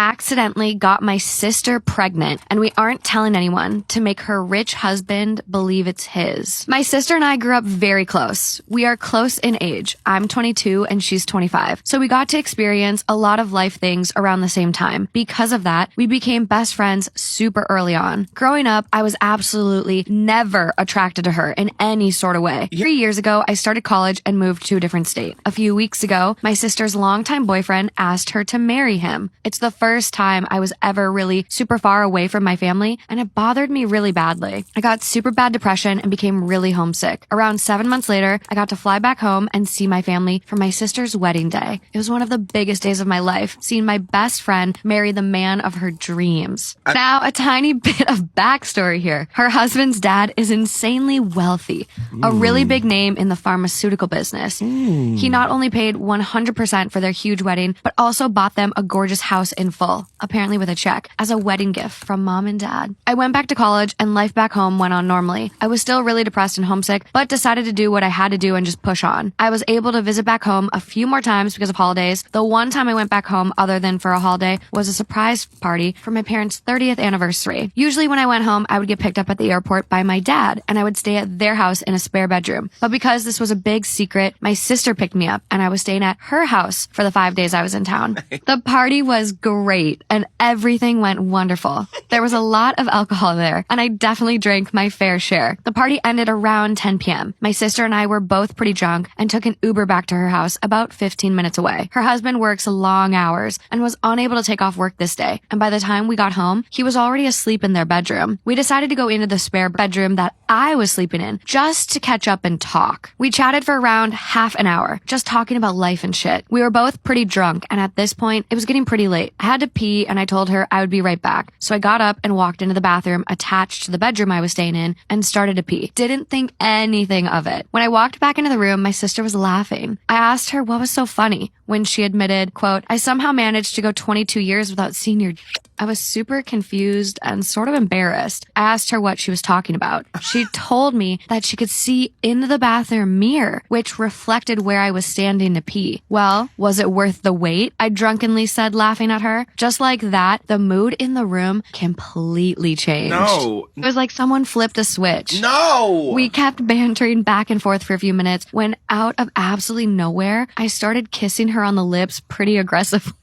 accidentally got my sister pregnant, and we aren't telling anyone to make her rich husband believe it's his. My sister and I grew up very close. We are close in age. I'm 22 and she's 25. So we got to experience a lot of life things around the same time. Because of that, we became best friends super early on. Growing up, I was absolutely never attracted to her in any sort of way. 3 years ago, I started college and moved to a different state. A few weeks ago, my sister's longtime boyfriend asked her to marry him. It's the first time I was ever really super far away from my family, and it bothered me really badly. I got super bad depression and became really homesick. Around 7 months later, I got to fly back home and see my family for my sister's wedding day. It was one of the biggest days of my life, seeing my best friend marry the man of her dreams. Now, a tiny bit of backstory here. Her husband's dad is insanely wealthy, a really big name in the pharmaceutical business. He not only paid 100% for their huge wedding, but also bought them a gorgeous house in full, apparently with a check, as a wedding gift from mom and dad. I went back to college and life back home went on normally. I was still really depressed and homesick, but decided to do what I had to do and just push on. I was able to visit back home a few more times because of holidays. The one time I went back home other than for a holiday was a surprise party for my parents' 30th anniversary. Usually when I went home, I would get picked up at the airport by my dad and I would stay at their house in a spare bedroom. But because this was a big secret, my sister picked me up and I was staying at her house for the 5 days I was in town. The party was great and everything went wonderful. There was a lot of alcohol there and I definitely drank my fair share. The party ended around 10 p.m. My sister and I were both pretty drunk and took an Uber back to her house about 15 minutes away. Her husband works long hours and was unable to take off work this day. And by the time we got home, he was already asleep in their bedroom. We decided to go into the spare bedroom that I was sleeping in just to catch up and talk. We chatted for around half an hour, just talking about life and shit. We were both pretty drunk, and at this point, it was getting pretty late. I had to pee, and I told her I would be right back. So I got up and walked into the bathroom attached to the bedroom I was staying in and started to pee. Didn't think anything of it. When I walked back into the room, my sister was laughing. I asked her what was so funny when she admitted, quote, "I somehow managed to go 22 years without seeing your..." I was super confused and sort of embarrassed. I asked her what she was talking about. She told me that she could see into the bathroom mirror, which reflected where I was standing to pee. Well, was it worth the wait? I drunkenly said, laughing at her. Just like that, the mood in the room completely changed. No. It was like someone flipped a switch. No. We kept bantering back and forth for a few minutes when out of absolutely nowhere, I started kissing her on the lips pretty aggressively.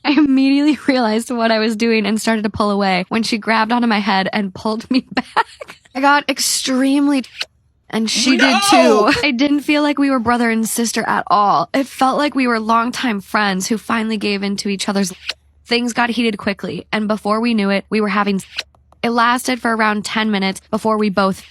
I immediately realized what I was doing and started to pull away when she grabbed onto my head and pulled me back. I got extremely... and she did too. I didn't feel like we were brother and sister at all. It felt like we were longtime friends who finally gave in to each other's... Things got heated quickly, and before we knew it, we were having... It lasted for around 10 minutes before we both...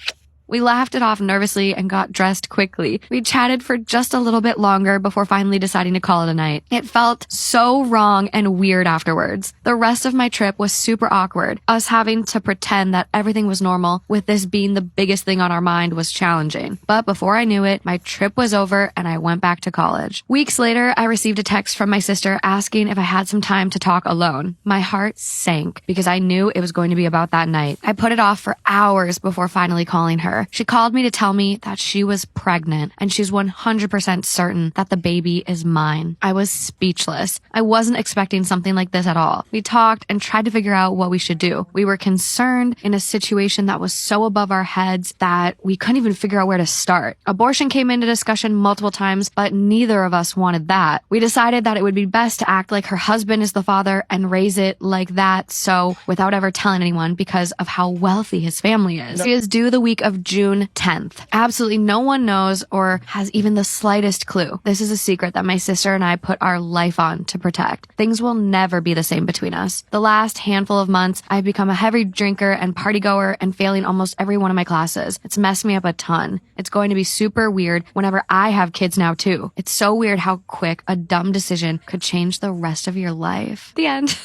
We laughed it off nervously and got dressed quickly. We chatted for just a little bit longer before finally deciding to call it a night. It felt so wrong and weird afterwards. The rest of my trip was super awkward. Us having to pretend that everything was normal, with this being the biggest thing on our mind, was challenging. But before I knew it, my trip was over and I went back to college. Weeks later, I received a text from my sister asking if I had some time to talk alone. My heart sank because I knew it was going to be about that night. I put it off for hours before finally calling her. She called me to tell me that she was pregnant and she's 100% certain that the baby is mine. I was speechless. I wasn't expecting something like this at all. We talked and tried to figure out what we should do. We were concerned in a situation that was so above our heads that we couldn't even figure out where to start. Abortion came into discussion multiple times, but neither of us wanted that. We decided that it would be best to act like her husband is the father and raise it like that, so without ever telling anyone because of how wealthy his family is. She is due the week of June 10th. Absolutely no one knows or has even the slightest clue. This is a secret that my sister and I put our life on to protect. Things will never be the same between us. The last handful of months, I've become a heavy drinker and party goer and failing almost every one of my classes. It's messed me up a ton. It's going to be super weird whenever I have kids now too. It's so weird how quick a dumb decision could change the rest of your life. The end.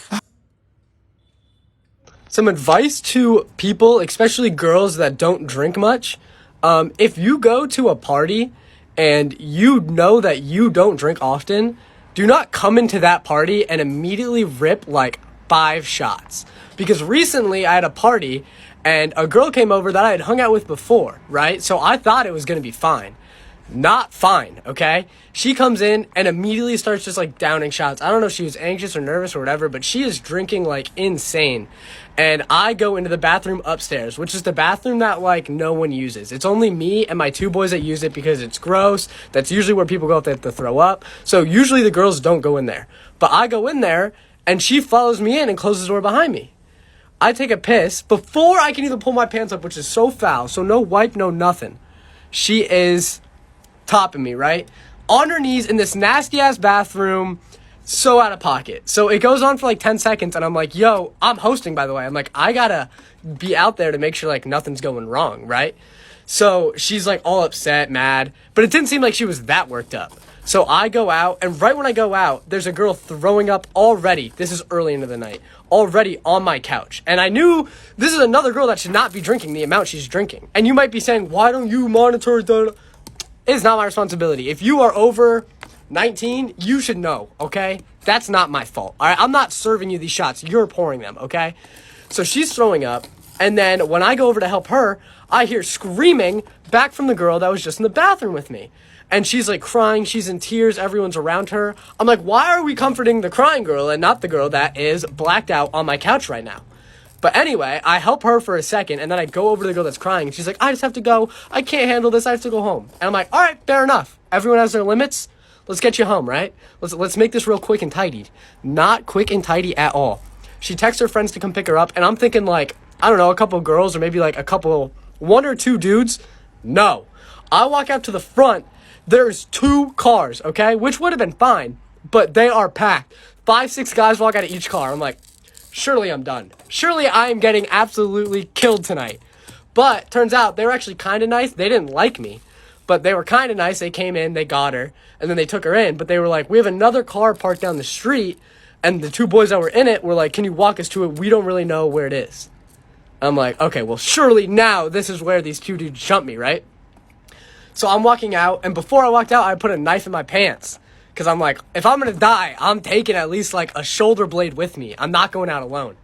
Some advice to people, especially girls that don't drink much. If you go to a party and you know that you don't drink often, do not come into that party and immediately rip like 5 shots. Because recently I had a party and a girl came over that I had hung out with before, right? So I thought it was going to be fine. not fine, okay? She comes in and immediately starts just like downing shots. I don't know if she was anxious or nervous or whatever, but she is drinking like insane. And I go into the bathroom upstairs, which is the bathroom that like no one uses. It's only me and my two boys that use it because it's gross. That's usually where people go if they have to throw up. So usually the girls don't go in there. But I go in there and she follows me in and closes the door behind me. I take a piss before I can even pull my pants up, which is so foul. So no wipe, no nothing. She is topping me, right? On her knees in this nasty ass bathroom, so out of pocket. So it goes on for like 10 seconds and I'm like, yo, I'm hosting, by the way. I'm like, I gotta be out there to make sure like nothing's going wrong, right? So she's like all upset, mad, but it didn't seem like she was that worked up. So I go out, and right when I go out, there's a girl throwing up already. This is early into the night, already on my couch. And I knew this is another girl that should not be drinking the amount she's drinking. And you might be saying, why don't you monitor the... It's not my responsibility. If you are over 19, you should know, okay? That's not my fault, all right? I'm not serving you these shots. You're pouring them, okay? So she's throwing up, and then when I go over to help her, I hear screaming back from the girl that was just in the bathroom with me. And she's like crying, she's in tears, everyone's around her. I'm like, why are we comforting the crying girl and not the girl that is blacked out on my couch right now? But anyway, I help her for a second, and then I go over to the girl that's crying, and she's like, I just have to go. I can't handle this. I have to go home. And I'm like, all right, fair enough. Everyone has their limits. Let's get you home, right? Let's make this real quick and tidy. Not quick and tidy at all. She texts her friends to come pick her up, and I'm thinking like, I don't know, a couple of girls or maybe like one or two dudes. No. I walk out to the front. There's 2 cars, okay? Which would have been fine, but they are packed. 5, 6 guys walk out of each car. I'm like, surely I'm done. Surely I am getting absolutely killed tonight. But turns out they were actually kind of nice. They didn't like me, but they were kind of nice. They came in, they got her, and then they took her in. But they were like, we have another car parked down the street, and the 2 boys that were in it were like, can you walk us to it? We don't really know where it is. I'm like, okay, well, surely now this is where these 2 dudes jumped me, right? So I'm walking out, and before I walked out, I put a knife in my pants. Because I'm like, if I'm going to die, I'm taking at least like a shoulder blade with me. I'm not going out alone.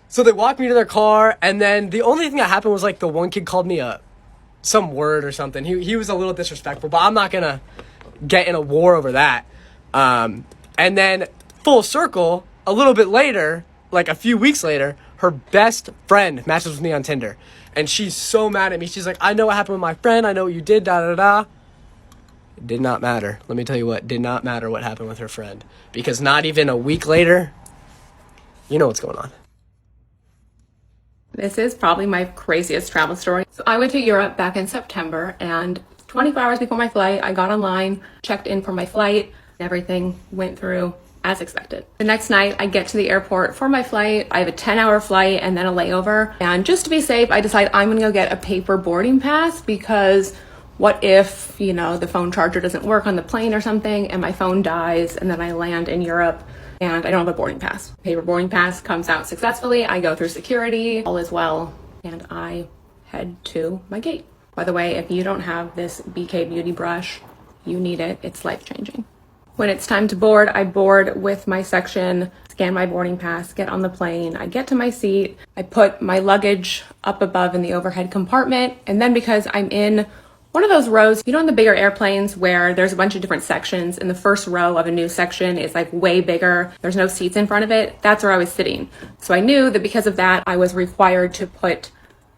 So they walked me to their car, and then the only thing that happened was like the one kid called me some word or something. He was a little disrespectful, but I'm not going to get in a war over that. And then full circle, a little bit later, like a few weeks later, her best friend matches with me on Tinder. And she's so mad at me. She's like, I know what happened with my friend. I know what you did, da-da-da. It did not matter. Let me tell you what, did not matter what happened with her friend. Because not even a week later, you know what's going on. This is probably my craziest travel story. So I went to Europe back in September, and 24 hours before my flight, I got online, checked in for my flight, everything went through as expected. The next night, I get to the airport for my flight. I have a 10-hour flight and then a layover. And just to be safe, I decide I'm gonna go get a paper boarding pass, because what if, the phone charger doesn't work on the plane or something and my phone dies and then I land in Europe and I don't have a boarding pass. Paper boarding pass comes out successfully. I go through security, all is well, and I head to my gate. By the way, if you don't have this BK Beauty brush, you need it. It's life-changing. When it's time to board, I board with my section, scan my boarding pass, get on the plane. I get to my seat. I put my luggage up above in the overhead compartment. And then because I'm in one of those rows, in the bigger airplanes where there's a bunch of different sections, and the first row of a new section is like way bigger. There's no seats in front of it. That's where I was sitting. So I knew that because of that, I was required to put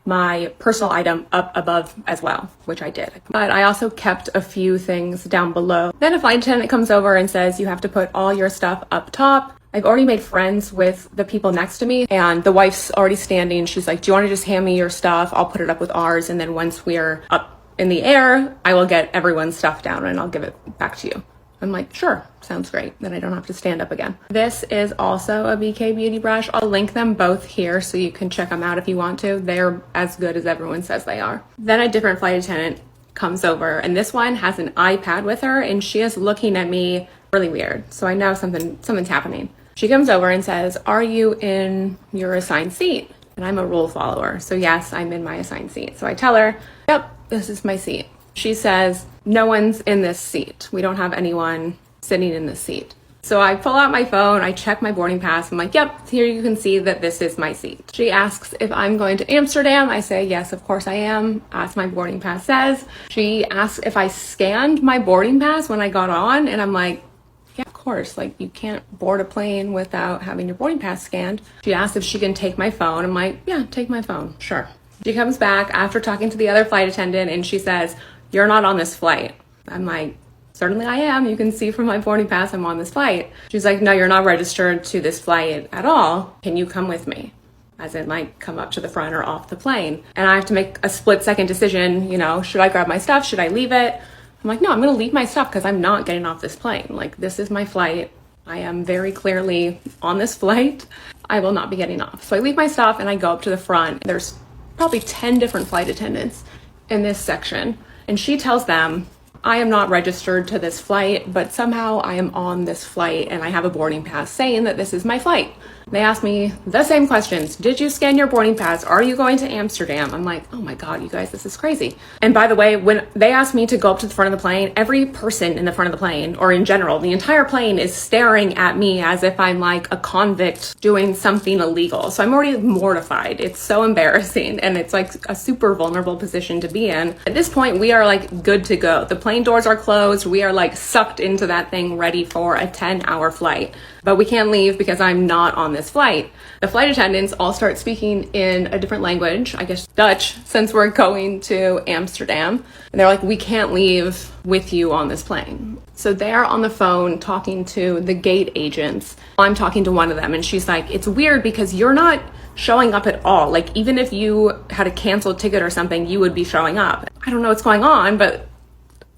my personal item up above as well, which I did. But I also kept a few things down below. Then a flight attendant comes over and says, you have to put all your stuff up top. I've already made friends with the people next to me, and the wife's already standing. She's like, do you want to just hand me your stuff? I'll put it up with ours. And then once we're up in the air, I will get everyone's stuff down and I'll give it back to you. I'm like, sure, sounds great. Then I don't have to stand up again. This is also a BK Beauty brush. I'll link them both here so you can check them out if you want to. They're as good as everyone says they are. Then a different flight attendant comes over, and this one has an iPad with her, and she is looking at me really weird. So I know something's happening. She comes over and says, are you in your assigned seat? And I'm a rule follower. So yes, I'm in my assigned seat. So I tell her, yep, this is my seat. She says, no one's in this seat. We don't have anyone sitting in this seat. So I pull out my phone, I check my boarding pass. I'm like, yep, here you can see that this is my seat. She asks if I'm going to Amsterdam. I say, yes, of course I am, as my boarding pass says. She asks if I scanned my boarding pass when I got on, and I'm like, yeah, of course, like you can't board a plane without having your boarding pass scanned. She asks if she can take my phone. I'm like, yeah, take my phone, sure. She comes back after talking to the other flight attendant and she says, you're not on this flight. I'm like, certainly I am. You can see from my boarding pass I'm on this flight. She's like, no, you're not registered to this flight at all. Can you come with me? As in like come up to the front or off the plane. And I have to make a split-second decision, you know, should I grab my stuff? Should I leave it? I'm like, no, I'm gonna leave my stuff because I'm not getting off this plane. Like, this is my flight. I am very clearly on this flight. I will not be getting off. So I leave my stuff and I go up to the front. There's probably 10 different flight attendants in this section. And she tells them, I am not registered to this flight, but somehow I am on this flight and I have a boarding pass saying that this is my flight. They asked me the same questions. Did you scan your boarding pass? Are you going to Amsterdam? I'm like, oh my God, you guys, this is crazy. And by the way, when they asked me to go up to the front of the plane, every person in the front of the plane, or in general, the entire plane is staring at me as if I'm like a convict doing something illegal. So I'm already mortified. It's so embarrassing. And it's like a super vulnerable position to be in. At this point, we are like good to go. The plane doors are closed. We are like sucked into that thing ready for a 10-hour flight. But we can't leave because I'm not on this flight. The flight attendants all start speaking in a different language, I guess Dutch, since we're going to Amsterdam. And they're like, we can't leave with you on this plane. So they're on the phone talking to the gate agents. I'm talking to one of them and she's like, it's weird because you're not showing up at all. Like, even if you had a canceled ticket or something, you would be showing up. I don't know what's going on, but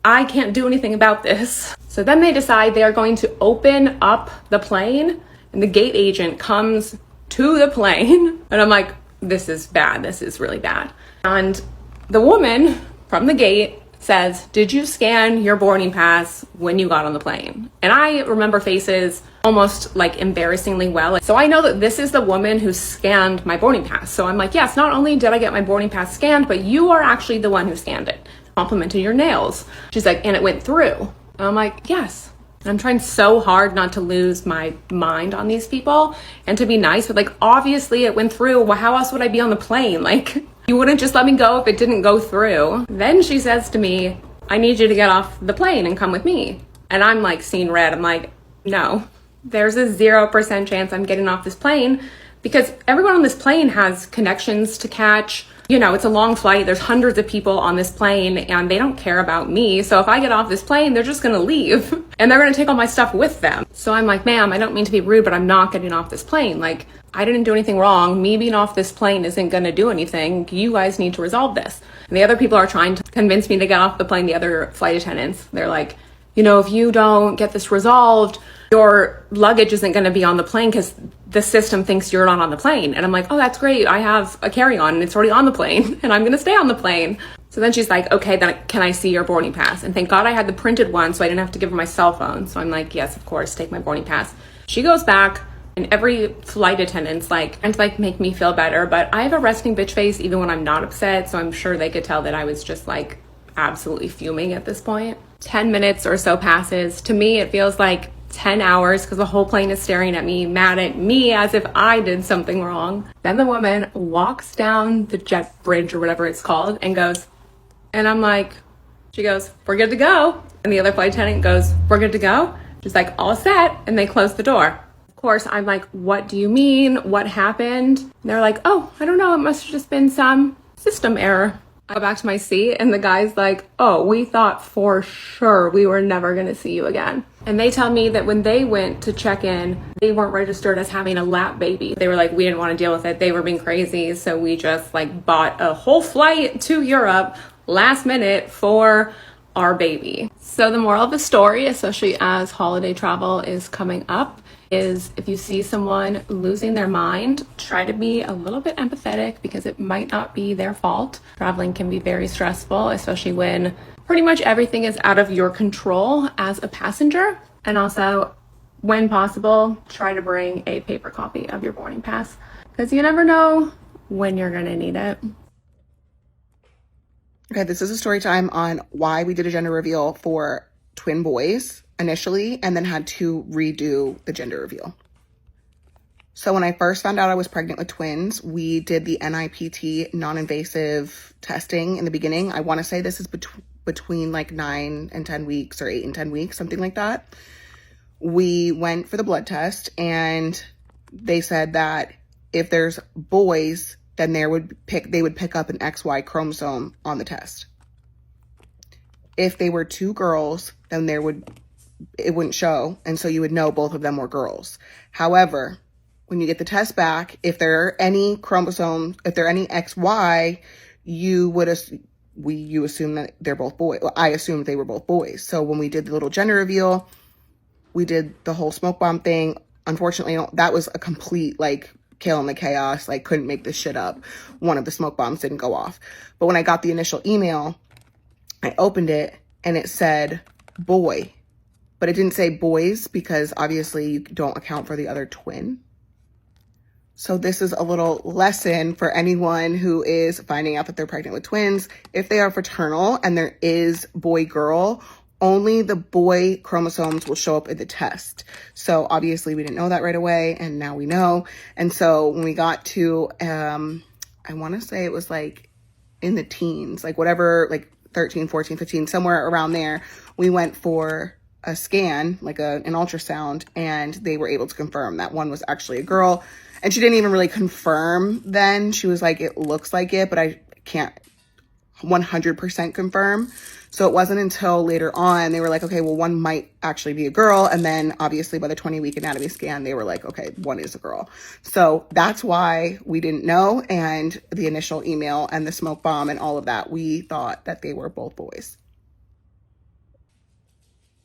I can't do anything about this. So then they decide they are going to open up the plane and the gate agent comes to the plane and I'm like, this is bad. This is really bad. And the woman from the gate says, did you scan your boarding pass when you got on the plane? And I remember faces almost like embarrassingly well. So I know that this is the woman who scanned my boarding pass. So I'm like, yes, not only did I get my boarding pass scanned, but you are actually the one who scanned it. Complimented your nails. She's like, and it went through. And I'm like, yes. And I'm trying so hard not to lose my mind on these people and to be nice, but like, obviously it went through. Well, how else would I be on the plane? Like, you wouldn't just let me go if it didn't go through. Then she says to me, I need you to get off the plane and come with me. And I'm like seeing red. I'm like, no, there's a 0% chance I'm getting off this plane because everyone on this plane has connections to catch. You know, it's a long flight. There's hundreds of people on this plane and they don't care about me. So if I get off this plane, they're just going to leave and they're going to take all my stuff with them. So I'm like, ma'am, I don't mean to be rude, but I'm not getting off this plane. Like, I didn't do anything wrong. Me being off this plane isn't going to do anything. You guys need to resolve this. And the other people are trying to convince me to get off the plane. The other flight attendants, they're like, you know, if you don't get this resolved, your luggage isn't going to be on the plane because the system thinks you're not on the plane. And I'm like, oh, that's great. I have a carry-on and it's already on the plane and I'm going to stay on the plane. So then she's like, okay, then can I see your boarding pass? And thank God I had the printed one so I didn't have to give her my cell phone. So I'm like, yes, of course, take my boarding pass. She goes back and every flight attendant's like, trying to like make me feel better. But I have a resting bitch face even when I'm not upset. So I'm sure they could tell that I was just like absolutely fuming at this point. 10 minutes or so passes. To me, it feels like 10 hours because the whole plane is staring at me, mad at me as if I did something wrong. Then the woman walks down the jet bridge or whatever it's called and goes, and I'm like, she goes, we're good to go. And the other flight attendant goes, we're good to go. She's like, all set. And they close the door. Of course, I'm like, what do you mean? What happened? And they're like, oh, I don't know. It must have just been some system error. I go back to my seat and the guy's like, oh, we thought for sure we were never going to see you again. And they tell me that when they went to check in, they weren't registered as having a lap baby. They were like, we didn't want to deal with it. They were being crazy. So we just like bought a whole flight to Europe last minute for our baby. So the moral of the story, especially as holiday travel is coming up, is if you see someone losing their mind, try to be a little bit empathetic because it might not be their fault. Traveling can be very stressful, especially when pretty much everything is out of your control as a passenger. And also, when possible, try to bring a paper copy of your boarding pass because you never know when you're going to need it. Okay, this is a story time on why we did a gender reveal for twin boys initially, and then had to redo the gender reveal. So when I first found out I was pregnant with twins, we did the NIPT, non-invasive testing in the beginning. I want to say this is between like 9 and 10 weeks or 8 and 10 weeks, something like that. We went for the blood test, and they said that if there's boys, then they would pick up an XY chromosome on the test. If they were two girls, then it wouldn't show, and so you would know both of them were girls. However, when you get the test back, if there are any chromosomes, if there are any XY, you assume that they're both boys. Well, I assumed they were both boys. So when we did the little gender reveal, we did the whole smoke bomb thing. Unfortunately, that was a complete like kill in the chaos. Like, couldn't make this shit up. One of the smoke bombs didn't go off. But when I got the initial email, I opened it and it said boy, but it didn't say boys because obviously you don't account for the other twin. So this is a little lesson for anyone who is finding out that they're pregnant with twins. If they are fraternal and there is boy-girl, only the boy chromosomes will show up in the test. So obviously we didn't know that right away, and now we know. And so when we got to, I want to say it was like in the teens, like whatever, like 13, 14, 15, somewhere around there, we went for a scan, like an ultrasound, and they were able to confirm that one was actually a girl. And she didn't even really confirm then. She was like, it looks like it, but I can't 100% confirm. So it wasn't until later on they were like, okay, well, one might actually be a girl. And then obviously by the 20-week anatomy scan, they were like, okay, one is a girl. So that's why we didn't know. And the initial email and the smoke bomb and all of that, we thought that they were both boys.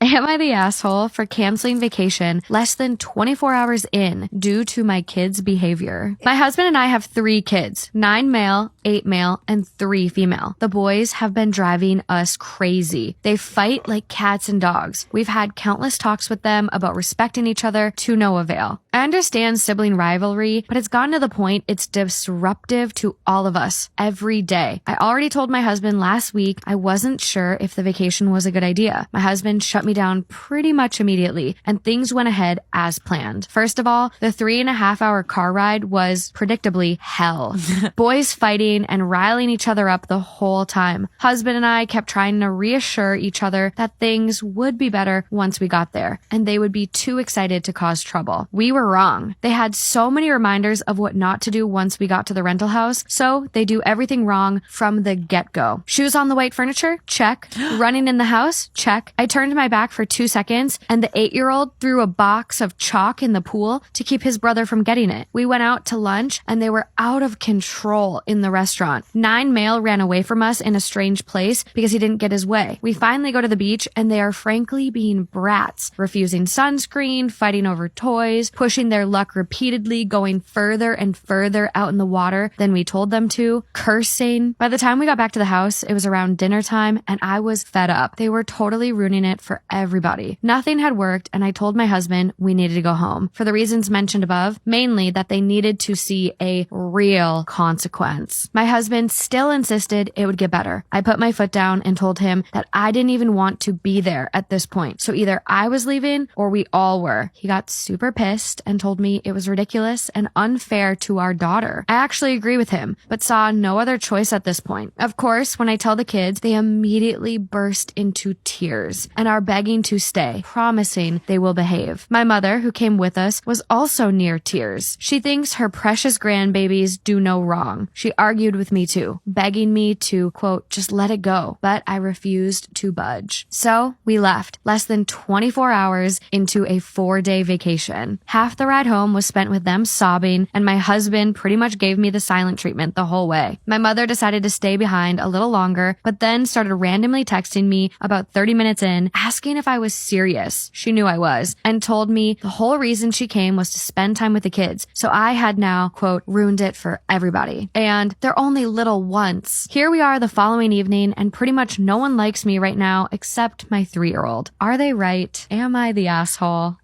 Am I the asshole for canceling vacation less than 24 hours in due to my kids' behavior? My husband and I have 3 kids, 9 male, 8 male, and 3 female. The boys have been driving us crazy. They fight like cats and dogs. We've had countless talks with them about respecting each other to no avail. I understand sibling rivalry, but it's gotten to the point it's disruptive to all of us every day. I already told my husband last week I wasn't sure if the vacation was a good idea. My husband shut me down pretty much immediately, and things went ahead as planned. First of all, the 3.5-hour car ride was predictably hell. Boys fighting and riling each other up the whole time. Husband and I kept trying to reassure each other that things would be better once we got there, and they would be too excited to cause trouble. We were wrong. They had so many reminders of what not to do once we got to the rental house, so they do everything wrong from the get-go. Shoes on the white furniture? Check. Running in the house? Check. I turned my back for 2 seconds, and the 8-year-old threw a box of chalk in the pool to keep his brother from getting it. We went out to lunch, and they were out of control in the restaurant. 9 male ran away from us in a strange place because he didn't get his way. We finally go to the beach, and they are frankly being brats, refusing sunscreen, fighting over toys, pushing their luck repeatedly, going further and further out in the water than we told them to, cursing. By the time we got back to the house, it was around dinner time, and I was fed up. They were totally ruining it for everybody. Nothing had worked, and I told my husband we needed to go home for the reasons mentioned above, mainly that they needed to see a real consequence. My husband still insisted it would get better. I put my foot down and told him that I didn't even want to be there at this point, so either I was leaving or we all were. He got super pissed and told me it was ridiculous and unfair to our daughter. I actually agree with him, but saw no other choice at this point. Of course, when I tell the kids, they immediately burst into tears and are begging to stay, promising they will behave. My mother, who came with us, was also near tears. She thinks her precious grandbabies do no wrong. She argued with me too, begging me to, quote, just let it go, but I refused to budge. So we left, less than 24 hours into a 4-day vacation. Half the ride home was spent with them sobbing, and my husband pretty much gave me the silent treatment the whole way. My mother decided to stay behind a little longer, but then started randomly texting me about 30 minutes in, asking if I was serious. She knew I was, and told me the whole reason she came was to spend time with the kids. So I had now, quote, ruined it for everybody. And they're only little once. Here we are the following evening, and pretty much no one likes me right now except my 3-year-old. Are they right? Am I the asshole?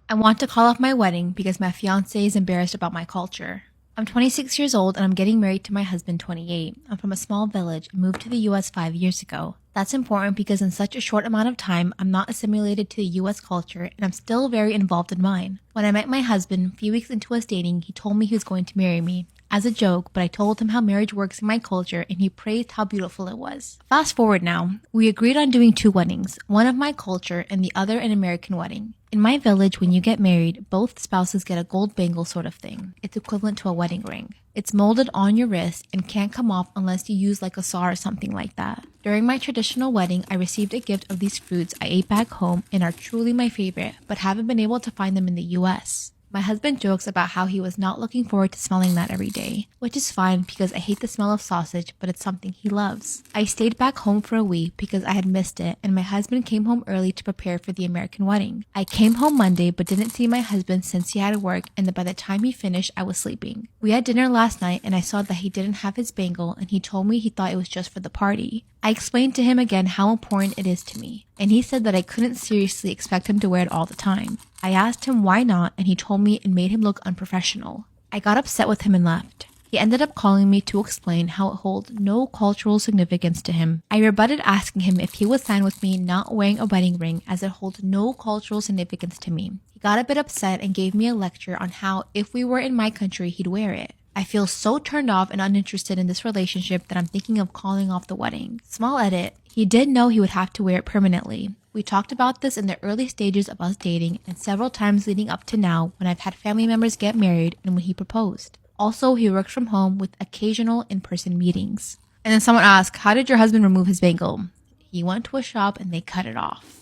I want to call off my wedding because my fiance is embarrassed about my culture. I'm 26 years old and I'm getting married to my husband, 28. I'm from a small village and moved to the US 5 years ago. That's important because in such a short amount of time, I'm not assimilated to the US culture and I'm still very involved in mine. When I met my husband, a few weeks into us dating, he told me he was going to marry me. As a joke, but I told him how marriage works in my culture and he praised how beautiful it was. Fast forward now, we agreed on doing 2 weddings, one of my culture and the other an American wedding. In my village, when you get married, both spouses get a gold bangle sort of thing. It's equivalent to a wedding ring. It's molded on your wrist and can't come off unless you use like a saw or something like that. During my traditional wedding, I received a gift of these fruits I ate back home and are truly my favorite, but haven't been able to find them in the US. My husband jokes about how he was not looking forward to smelling that every day, which is fine because I hate the smell of sausage, but it's something he loves. I stayed back home for a week because I had missed it, and my husband came home early to prepare for the American wedding. I came home Monday but didn't see my husband since he had to work, and by the time he finished, I was sleeping. We had dinner last night and I saw that he didn't have his bangle, and he told me he thought it was just for the party. I explained to him again how important it is to me, and he said that I couldn't seriously expect him to wear it all the time. I asked him why not, and he told me it made him look unprofessional. I got upset with him and left. He ended up calling me to explain how it holds no cultural significance to him. I rebutted asking him if he would sign with me not wearing a wedding ring as it holds no cultural significance to me. He got a bit upset and gave me a lecture on how if we were in my country, he'd wear it. I feel so turned off and uninterested in this relationship that I'm thinking of calling off the wedding. Small edit, he did know he would have to wear it permanently. We talked about this in the early stages of us dating and several times leading up to now when I've had family members get married and when he proposed. Also, he works from home with occasional in-person meetings. And then someone asked, how did your husband remove his bangle? He went to a shop and they cut it off.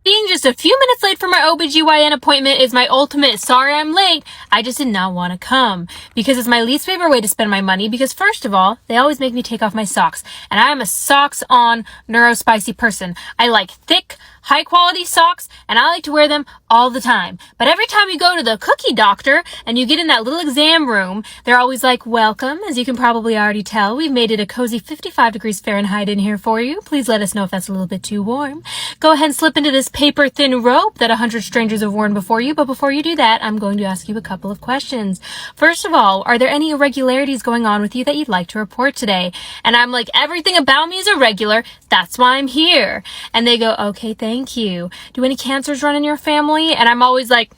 Being just a few minutes late for my OBGYN appointment is my ultimate sorry I'm late. I just did not want to come because it's my least favorite way to spend my money because first of all, they always make me take off my socks and I am a socks on neurospicy person. I like thick, high quality socks and I like to wear them all the time. But every time you go to the cookie doctor and you get in that little exam room, they're always like, welcome. As you can probably already tell, we've made it a cozy 55 degrees Fahrenheit in here for you. Please let us know if that's a little bit too warm. Go ahead and slip into this paper thin robe that 100 strangers have worn before you. But before you do that, I'm going to ask you a couple of questions. First of all, are there any irregularities going on with you that you'd like to report today? And I'm like, everything about me is irregular. That's why I'm here. And they go, okay, thank you. Do any cancers run in your family? And I'm always like,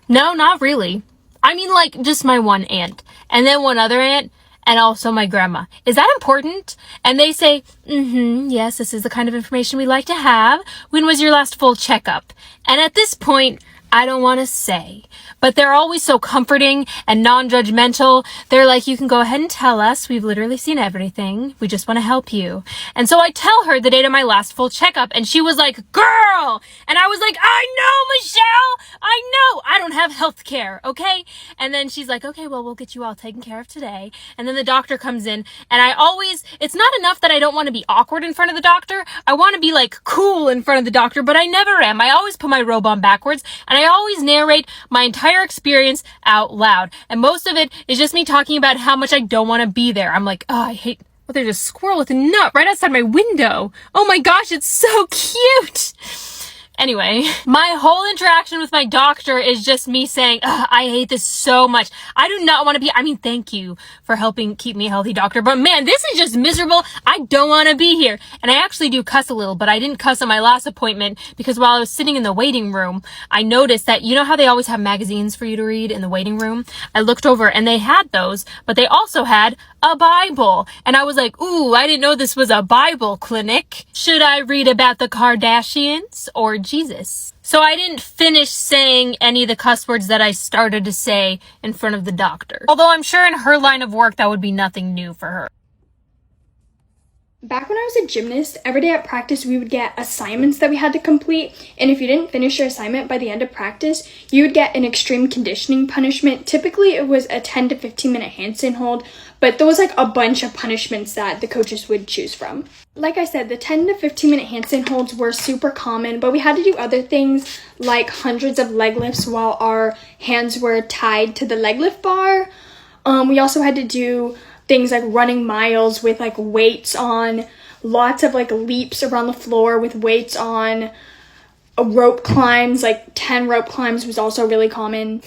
no, not really. I mean, like, just my one aunt. And then one other aunt. And also my grandma. Is that important? And they say, yes, this is the kind of information we like to have. When was your last full checkup? And at this point, I don't want to say, but they're always so comforting and non-judgmental. They're like, you can go ahead and tell us. We've literally seen everything. We just want to help you. And so I tell her the date of my last full checkup and she was like, girl. And I was like, I know, Michelle. I know. I don't have health care. Okay. And then she's like, okay, well, we'll get you all taken care of today. And then the doctor comes in and it's not enough that I don't want to be awkward in front of the doctor. I want to be like cool in front of the doctor, but I never am. I always put my robe on backwards and I always narrate my entire experience out loud. And most of it is just me talking about how much I don't want to be there. I'm like, oh, I hate, well, there's a squirrel with a nut right outside my window. Oh my gosh, it's so cute. Anyway, my whole interaction with my doctor is just me saying, I hate this so much. I do not want to be, thank you for helping keep me healthy, doctor. But man, this is just miserable. I don't want to be here. And I actually do cuss a little, but I didn't cuss on my last appointment because while I was sitting in the waiting room, I noticed that, you know how they always have magazines for you to read in the waiting room? I looked over and they had those, but they also had a Bible. And I was like, ooh, I didn't know this was a Bible clinic. Should I read about the Kardashians or Jesus? So I didn't finish saying any of the cuss words that I started to say in front of the doctor. Although I'm sure in her line of work, that would be nothing new for her. Back when I was a gymnast, every day at practice we would get assignments that we had to complete, and if you didn't finish your assignment by the end of practice, you would get an extreme conditioning punishment. Typically it was a 10 to 15 minute handstand hold, but there was like a bunch of punishments that the coaches would choose from. Like I said, the 10 to 15 minute handstand holds were super common, but we had to do other things like hundreds of leg lifts while our hands were tied to the leg lift bar. We also had to do things like running miles with like weights on, lots of like leaps around the floor with weights on, rope climbs, like 10 rope climbs was also really common.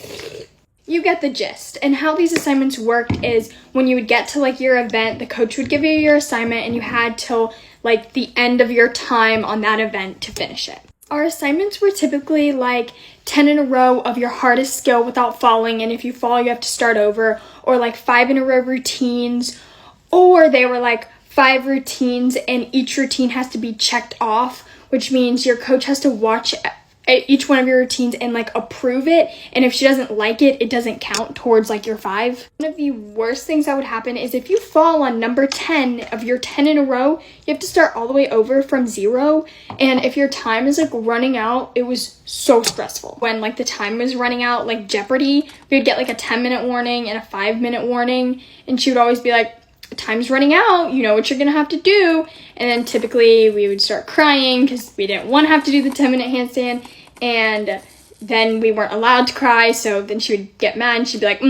You get the gist. And how these assignments worked is when you would get to like your event, the coach would give you your assignment and you had till like the end of your time on that event to finish it. Our assignments were typically like 10 in a row of your hardest skill without falling, and if you fall you have to start over, or like 5 in a row routines, or they were like 5 routines and each routine has to be checked off, which means your coach has to watch each one of your routines and like approve it, and if she doesn't like it, it doesn't count towards like your 5. One of the worst things that would happen is if you fall on number 10 of your 10 in a row, you have to start all the way over from 0, and if your time is like running out, it was so stressful. When like the time was running out, like Jeopardy, we would get like a 10-minute warning and a 5-minute warning, and she would always be like, time's running out, you know what you're gonna have to do. And then typically we would start crying because we didn't want to have to do the 10-minute handstand, and then we weren't allowed to cry, so then she would get mad and she'd be like,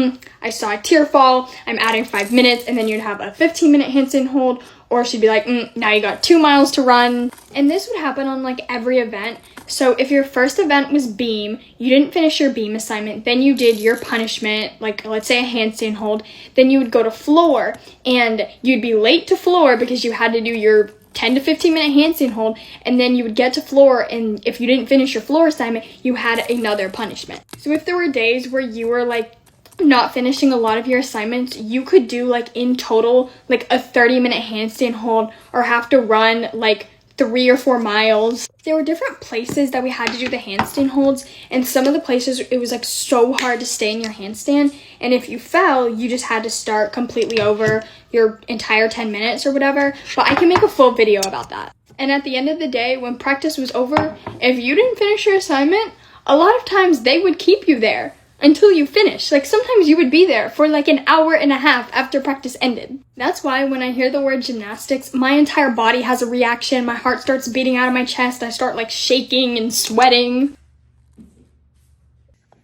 I saw a tear fall, I'm adding 5 minutes, and then you'd have a 15-minute handstand hold, or she'd be like, now you got 2 miles to run. And this would happen on like every event. So if your first event was beam, you didn't finish your beam assignment, then you did your punishment, like let's say a handstand hold, then you would go to floor and you'd be late to floor because you had to do your 10 to 15 minute handstand hold, and then you would get to floor, and if you didn't finish your floor assignment, you had another punishment. So if there were days where you were like not finishing a lot of your assignments, you could do like in total like a 30-minute handstand hold or have to run like 3 or 4 miles. There were different places that we had to do the handstand holds, and some of the places it was like so hard to stay in your handstand, and if you fell, you just had to start completely over your entire 10 minutes or whatever. But I can make a full video about that. And at the end of the day, when practice was over, if you didn't finish your assignment, a lot of times they would keep you there until you finish. Like sometimes you would be there for like an hour and a half after practice ended. That's why when I hear the word gymnastics, my entire body has a reaction. My heart starts beating out of my chest. I start like shaking and sweating.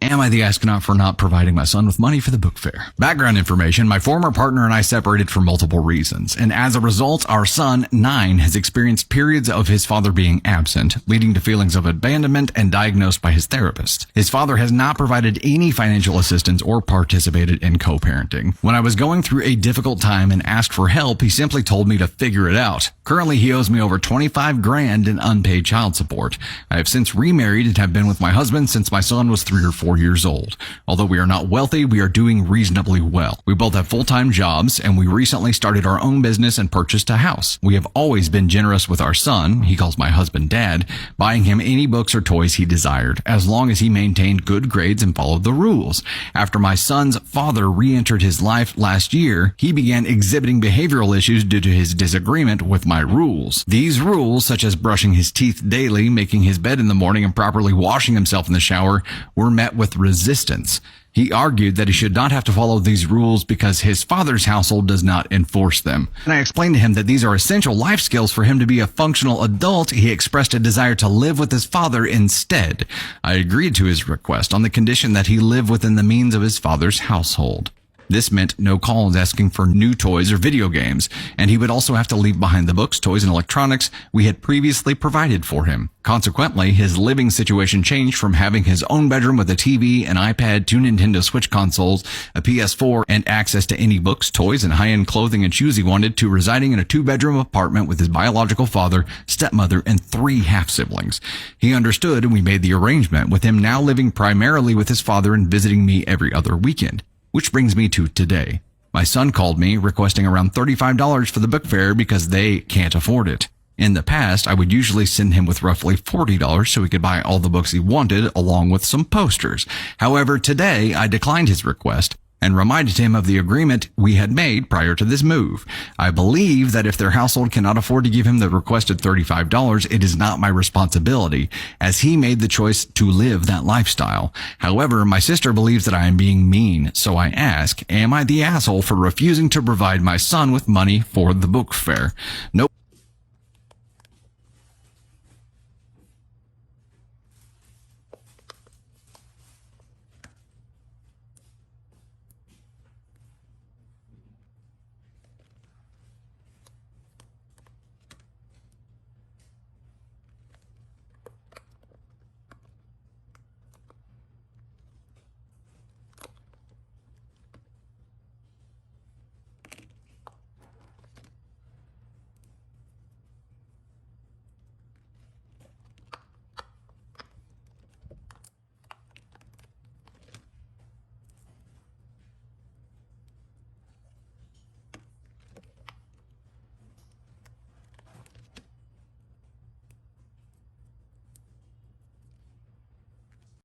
Am I the astronaut for not providing my son with money for the book fair? Background information: my former partner and I separated for multiple reasons, and as a result, our son, 9, has experienced periods of his father being absent, leading to feelings of abandonment and diagnosed by his therapist. His father has not provided any financial assistance or participated in co-parenting. When I was going through a difficult time and asked for help, he simply told me to figure it out. Currently, he owes me over $25,000 in unpaid child support. I have since remarried and have been with my husband since my son was 3 or 4 years old. Although we are not wealthy, we are doing reasonably well. We both have full-time jobs, and we recently started our own business and purchased a house. We have always been generous with our son, he calls my husband Dad, buying him any books or toys he desired, as long as he maintained good grades and followed the rules. After my son's father re-entered his life last year, he began exhibiting behavioral issues due to his disagreement with my rules. These rules, such as brushing his teeth daily, making his bed in the morning, and properly washing himself in the shower, were met with resistance. He argued that he should not have to follow these rules because his father's household does not enforce them. And I explained to him that these are essential life skills for him to be a functional adult. He expressed a desire to live with his father instead. I agreed to his request on the condition that he live within the means of his father's household. This meant no calls asking for new toys or video games, and he would also have to leave behind the books, toys, and electronics we had previously provided for him. Consequently, his living situation changed from having his own bedroom with a TV, an iPad, 2 Nintendo Switch consoles, a PS4, and access to any books, toys, and high-end clothing and shoes he wanted, to residing in a 2-bedroom apartment with his biological father, stepmother, and 3 half-siblings. He understood, and we made the arrangement, with him now living primarily with his father and visiting me every other weekend. Which brings me to today. My son called me requesting around $35 for the book fair because they can't afford it. In the past, I would usually send him with roughly $40 so he could buy all the books he wanted along with some posters. However, today I declined his request and reminded him of the agreement we had made prior to this move. I believe that if their household cannot afford to give him the requested $35, it is not my responsibility, as he made the choice to live that lifestyle. However, my sister believes that I am being mean, so I ask, am I the asshole for refusing to provide my son with money for the book fair? Nope.